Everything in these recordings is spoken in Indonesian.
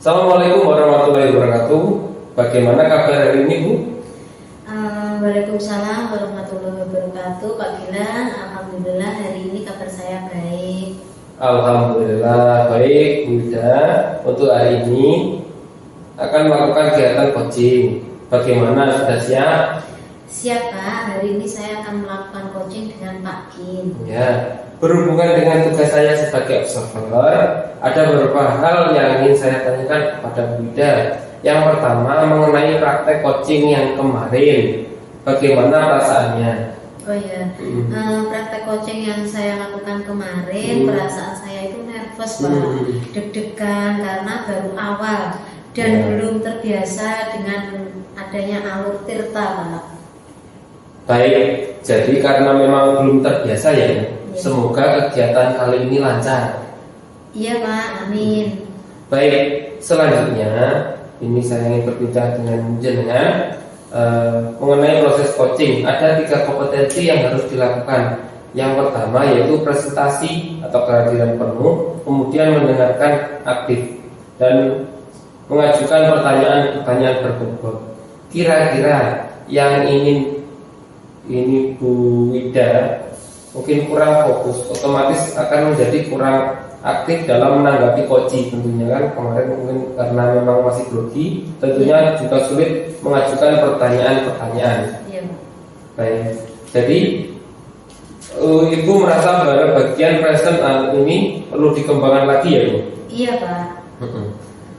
Assalamualaikum warahmatullahi wabarakatuh. Bagaimana kabar hari ini, Bu? Waalaikumsalam warahmatullahi wabarakatuh. Pak Gilang, alhamdulillah hari ini kabar saya baik. Alhamdulillah baik, Bu Ida. Untuk hari ini akan melakukan kegiatan coaching. Bagaimana, sudah siap? Siap Pak, hari ini saya akan melakukan coaching dengan Pak Kim. Ya, berhubungan dengan tugas saya sebagai observer, ada beberapa hal yang ingin saya tanyakan kepada Bu Ida. Yang pertama mengenai praktek coaching yang kemarin, bagaimana perasaannya? Oh ya, praktek coaching yang saya lakukan kemarin, perasaan saya itu nervous Pak, deg-degan karena baru awal dan belum terbiasa dengan adanya alur tirta Pak. Baik, jadi karena memang belum terbiasa ya, semoga kegiatan kali ini lancar. Iya Pak, amin. Baik, selanjutnya ini saya ingin berbicara dengan jenengan mengenai proses coaching. Ada 3 kompetensi yang harus dilakukan. Yang pertama yaitu presentasi atau kehadiran penuh, kemudian mendengarkan aktif, dan mengajukan pertanyaan berbobot. Kira-kira yang ingin ini Bu Ida mungkin kurang fokus, otomatis akan menjadi kurang aktif dalam menanggapi coaching. Tentunya kan kemarin mungkin karena memang masih grogi, tentunya juga sulit mengajukan pertanyaan-pertanyaan. Iya Pak. Baik, jadi Ibu merasa bahwa bagian present ini perlu dikembangkan lagi ya Bu? Iya Pak.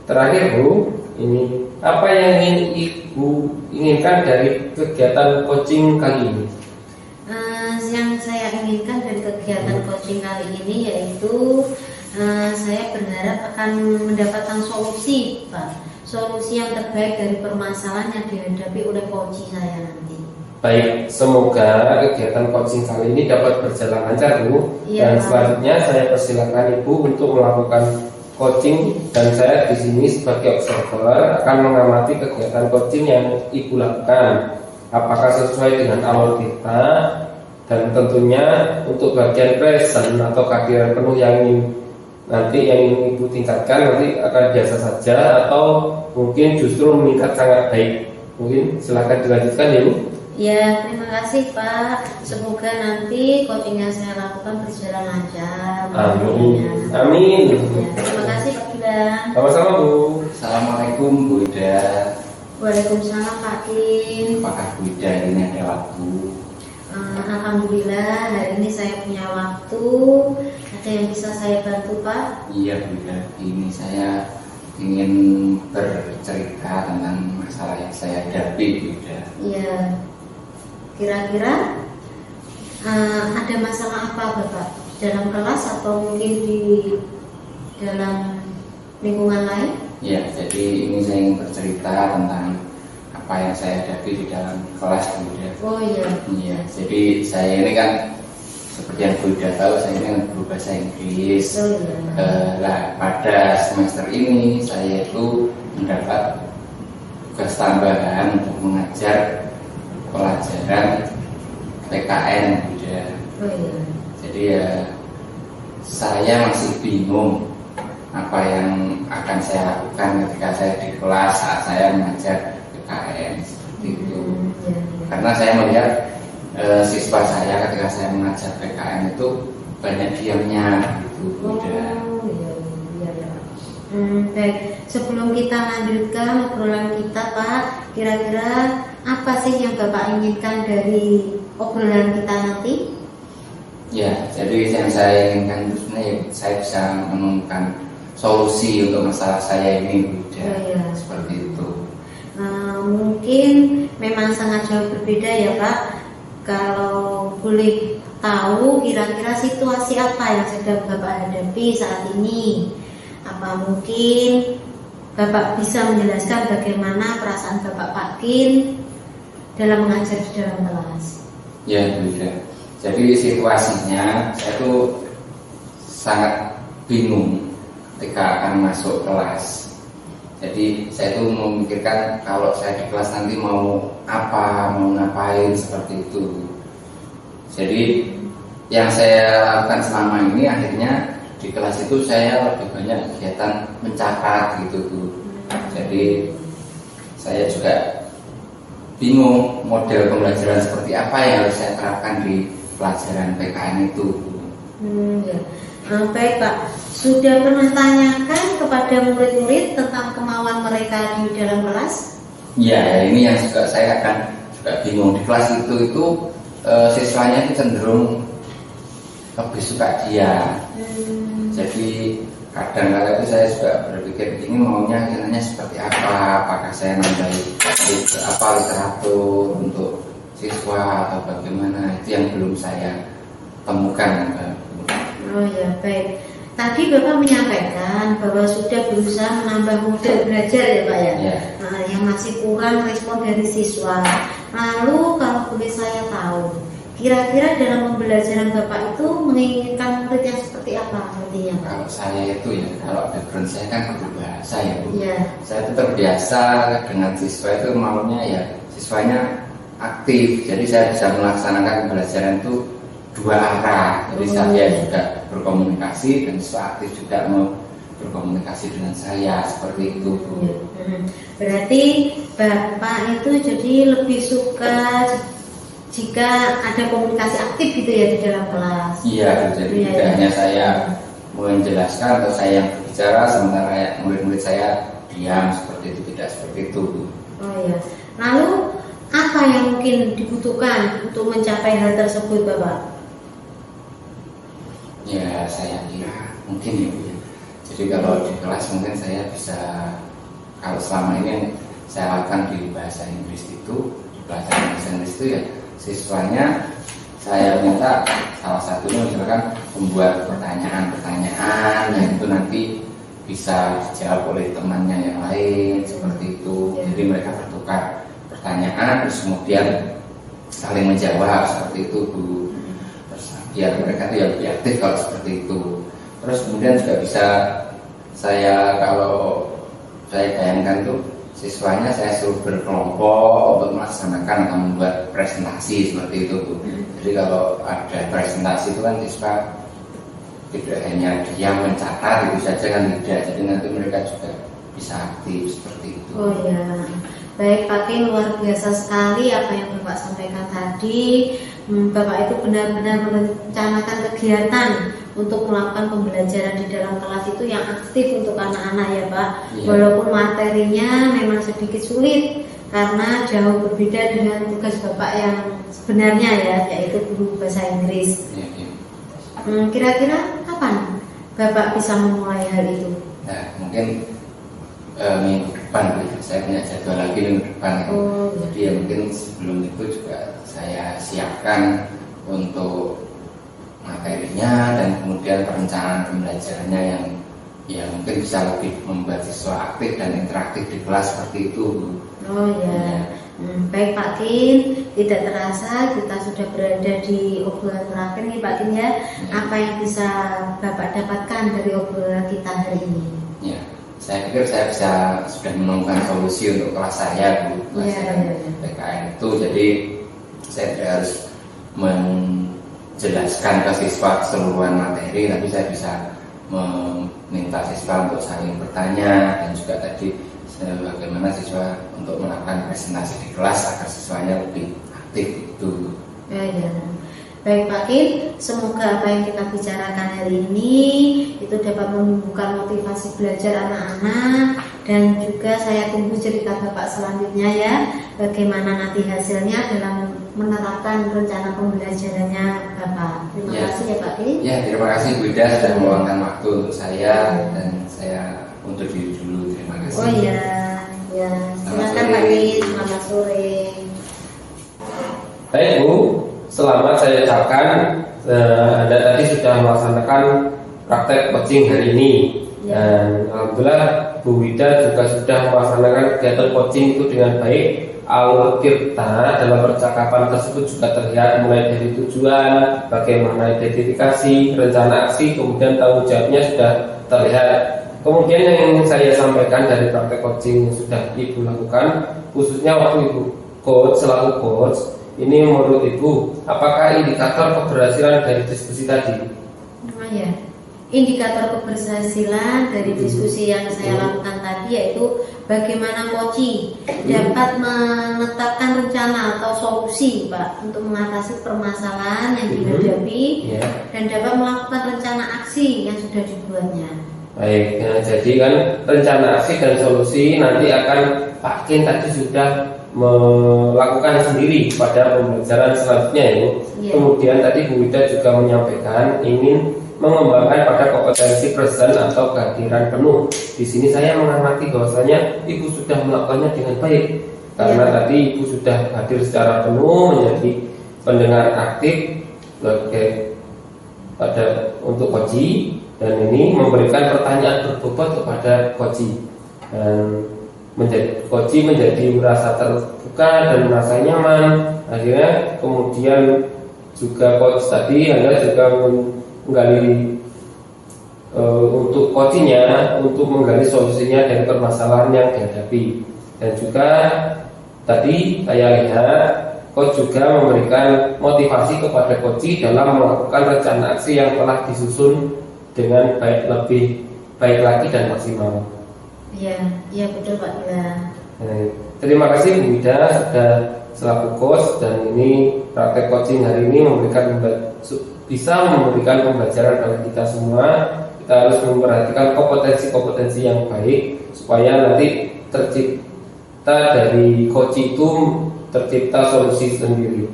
Terakhir Bu, ini apa yang ingin Ibu inginkan dari kegiatan coaching kali ini? Yang saya inginkan dari kegiatan coaching kali ini yaitu saya berharap akan mendapatkan solusi Pak, solusi yang terbaik dari permasalahan yang dihadapi oleh coach saya nanti. Baik, semoga kegiatan coaching kali ini dapat berjalan lancar Bu. Iya, Dan selanjutnya saya persilakan Ibu untuk melakukan coaching, dan saya di sini sebagai observer akan mengamati kegiatan coaching yang Ibu lakukan. Apakah sesuai dengan alur kita, dan tentunya untuk bagian present atau kehadiran penuh yang ingin Ibu tingkatkan nanti akan biasa saja atau mungkin justru meningkat sangat baik. Mungkin silakan dilanjutkan ya Bu. Ya, terima kasih Pak. Semoga nanti coaching yang saya lakukan berjalan lancar. Amin. Amin. Ya, terima kasih Pak Gilang. Sama-sama Bu. Assalamualaikum Bu Ida. Waalaikumsalam Pak Kim. Apakah Bu Ida ini ada waktu? Alhamdulillah hari ini saya punya waktu. Ada yang bisa saya bantu Pak? Iya Bu Ida, ini saya ingin bercerita tentang masalah yang saya hadapi Bu Ida. Iya. Kira-kira ada masalah apa Bapak? Dalam kelas atau mungkin di dalam lingkungan lain? Ya, jadi ini saya ingin bercerita tentang apa yang saya hadapi di dalam kelas Bu Ida. Oh iya. Iya, jadi saya ini kan seperti yang Bu Ida tahu, saya ini kan guru bahasa Inggris. Oh iya. Nah, pada semester ini saya itu mendapat tugas tambahan untuk mengajar pelajaran PKN Bu Ida. Oh iya. Jadi ya saya masih bingung apa yang akan saya lakukan ketika saya di kelas saat saya mengajar PKN seperti itu. Iya. Karena saya melihat siswa saya ketika saya mengajar PKN itu banyak diamnya gitu Bu Ida. Oh iya. Baik, sebelum kita lanjutkan obrolan kita Pak, kira-kira apa sih yang Bapak inginkan dari obrolan kita nanti? Ya, jadi yang saya inginkan itu sebenarnya saya bisa menemukan solusi untuk masalah saya ini Bu Ida. Oh, iya. Seperti itu. Mungkin memang sangat jauh berbeda ya Pak. Kalau boleh tahu kira-kira situasi apa yang sedang Bapak hadapi saat ini? Apa mungkin Bapak bisa menjelaskan bagaimana perasaan Bapak Pak Kim dalam mengajar di dalam kelas? Ya Bu Ida. Jadi situasinya saya tuh sangat bingung ketika akan masuk kelas. Jadi saya tuh memikirkan kalau saya di kelas nanti mau apa, mau ngapain seperti itu. Jadi yang saya lakukan selama ini akhirnya di di kelas itu saya lebih banyak kegiatan mencatat gitu Bu. Jadi saya juga bingung model pembelajaran seperti apa yang harus saya terapkan di pelajaran PKN itu. Ya. Baik Pak, sudah pernah tanyakan kepada murid-murid tentang kemauan mereka di dalam kelas? Ya, ini yang juga saya akan juga bingung di kelas itu siswanya itu cenderung lebih suka dia. Jadi kadang-kadang itu saya juga berpikir ini maunya kiranya seperti apa, apakah saya nambahin literatur untuk siswa atau bagaimana, itu yang belum saya temukan. Oh ya, baik. Tadi Bapak menyampaikan bahwa sudah berusaha menambah model belajar ya Pak ya? Ya. Nah, yang masih kurang respon dari siswa. Lalu kalau boleh saya tahu, kira-kira dalam pembelajaran Bapak itu menginginkan murid yang seperti apa nantinya Pak? Kalau saya itu ya, kalau background saya kan guru bahasa ya Bu. Ya. Saya itu terbiasa dengan siswa itu maunya ya siswanya aktif. Jadi saya bisa melaksanakan pembelajaran itu dua arah. Jadi saya juga berkomunikasi dan siswa aktif juga mau berkomunikasi dengan saya, seperti itu Bu. Berarti Bapak itu jadi lebih suka jika ada komunikasi aktif gitu ya di dalam kelas. Iya, jadi tidak hanya saya menjelaskan atau saya yang berbicara sementara murid-murid saya diam, seperti itu, tidak seperti itu Bu. Oh ya. Lalu apa yang mungkin dibutuhkan untuk mencapai hal tersebut Bapak? Ya, saya kira mungkin ya Bu. Jadi kalau di kelas mungkin saya bisa, kalau selama ini yang saya lakukan di bahasa Inggris itu, di pelajaran bahasa Inggris itu ya siswanya saya minta salah satunya misalkan membuat pertanyaan-pertanyaan yang itu nanti bisa dijawab oleh temannya yang lain, seperti itu. Jadi mereka bertukar pertanyaan terus kemudian saling menjawab, seperti itu Bu. Terus biar mereka tuh ya lebih aktif kalau seperti itu. Terus kemudian juga bisa kalau saya bayangkan tuh siswanya saya suruh berkelompok untuk melaksanakan atau membuat presentasi, seperti itu Bu. Jadi kalau ada presentasi itu kan siswa tidak hanya diam mencatat itu saja kan, tidak. Jadi nanti mereka juga bisa aktif, seperti itu. Oh ya. Baik Pak Kim, luar biasa sekali apa yang Bapak sampaikan tadi. Bapak itu benar-benar merencanakan kegiatan untuk melakukan pembelajaran di dalam kelas itu yang aktif untuk anak-anak ya Pak. Iya. Walaupun materinya memang sedikit sulit karena jauh berbeda dengan tugas Bapak yang sebenarnya ya, yaitu guru bahasa Inggris. Iya, iya. Kira-kira kapan Bapak bisa memulai hal itu? Nah, mungkin minggu depan Bu. Saya punya jadwal lagi minggu depan. Oh. Jadi ya mungkin sebelum itu juga saya siapkan untuk materinya dan kemudian perencanaan pembelajarannya yang ya mungkin bisa lebih membuat siswa aktif dan interaktif di kelas, seperti itu Bu. Oh ya. Baik Pak Kim, tidak terasa kita sudah berada di obrolan terakhir nih Pak Kim ya. Apa yang bisa Bapak dapatkan dari obrolan kita hari ini? Ya, saya pikir saya sudah menemukan solusi untuk kelas saya Bu. PKN itu, jadi saya tidak harus menjelaskan ke siswa keseluruhan materi, tapi saya bisa meminta siswa untuk saling bertanya dan juga tadi bagaimana siswa untuk melakukan presentasi di kelas agar siswanya lebih aktif itu. Ya. Baik Pak Kim, semoga apa yang kita bicarakan hari ini itu dapat menumbuhkan motivasi belajar anak-anak, dan juga saya tunggu cerita Bapak selanjutnya ya, bagaimana nanti hasilnya dalam menerapkan rencana pembelajarannya Bapak. Terima kasih ya Pak Kim. Ya, terima kasih Bu Ida sudah meluangkan waktu untuk saya, dan saya untuk diri dulu. Terima kasih. Oh iya, ya. Silakan Pak Kim, selamat sore. Baik Bu, selamat saya ucapkan Anda tadi sudah melaksanakan praktek coaching hari ini. Dan alhamdulillah Bu Wida juga sudah melaksanakan kegiatan coaching itu dengan baik. Alur kita dalam percakapan tersebut juga terlihat mulai dari tujuan, bagaimana identifikasi, rencana aksi, kemudian tanggung jawabnya sudah terlihat. Kemudian yang ingin saya sampaikan dari praktek coaching yang sudah Ibu lakukan, khususnya waktu Ibu coach, selaku coach, ini menurut Ibu, apakah indikator keberhasilan dari diskusi tadi? Oh ya, indikator keberhasilan dari diskusi yang saya lakukan tadi yaitu bagaimana koci dapat menetapkan rencana atau solusi Pak untuk mengatasi permasalahan yang dihadapi Ya. dan dapat melakukan rencana aksi yang sudah dibuatnya. Baik, nah, jadi kan rencana aksi dan solusi nanti akan Pak Ken tadi sudah melakukan sendiri pada pembelajaran selanjutnya ya. Iya. Kemudian tadi Bu Wida juga menyampaikan ingin mengembangkan pada kompetensi present atau kehadiran penuh. Di sini saya mengamati bahwasanya Ibu sudah melakukannya dengan baik karena Iya. tadi Ibu sudah hadir secara penuh menjadi pendengar aktif sebagai pada untuk koji dan ini memberikan pertanyaan berbobot kepada koji dan koji menjadi merasa terbuka dan merasa nyaman. Akhirnya kemudian juga coach tadi Anda juga menggali untuk coachnya untuk menggali solusinya dari permasalahan yang dihadapi dan juga tadi saya lihat coach juga memberikan motivasi kepada coach dalam melakukan rencana aksi yang telah disusun dengan lebih baik lagi dan maksimal. Iya betul Pak Gilang. Terima kasih Bu Wida sudah selaku coach dan ini praktek coaching hari ini bisa memberikan pembelajaran bagi kita semua. Kita harus memperhatikan kompetensi-kompetensi yang baik supaya nanti tercipta dari coach itu tercipta solusi sendiri.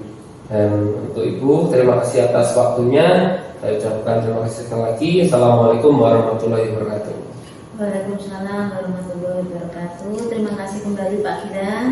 Dan untuk Ibu terima kasih atas waktunya. Saya ucapkan terima kasih sekali lagi. Assalamualaikum warahmatullahi wabarakatuh. Waalaikumsalam warahmatullahi wabarakatuh. Terima kasih kembali Pak Gilang.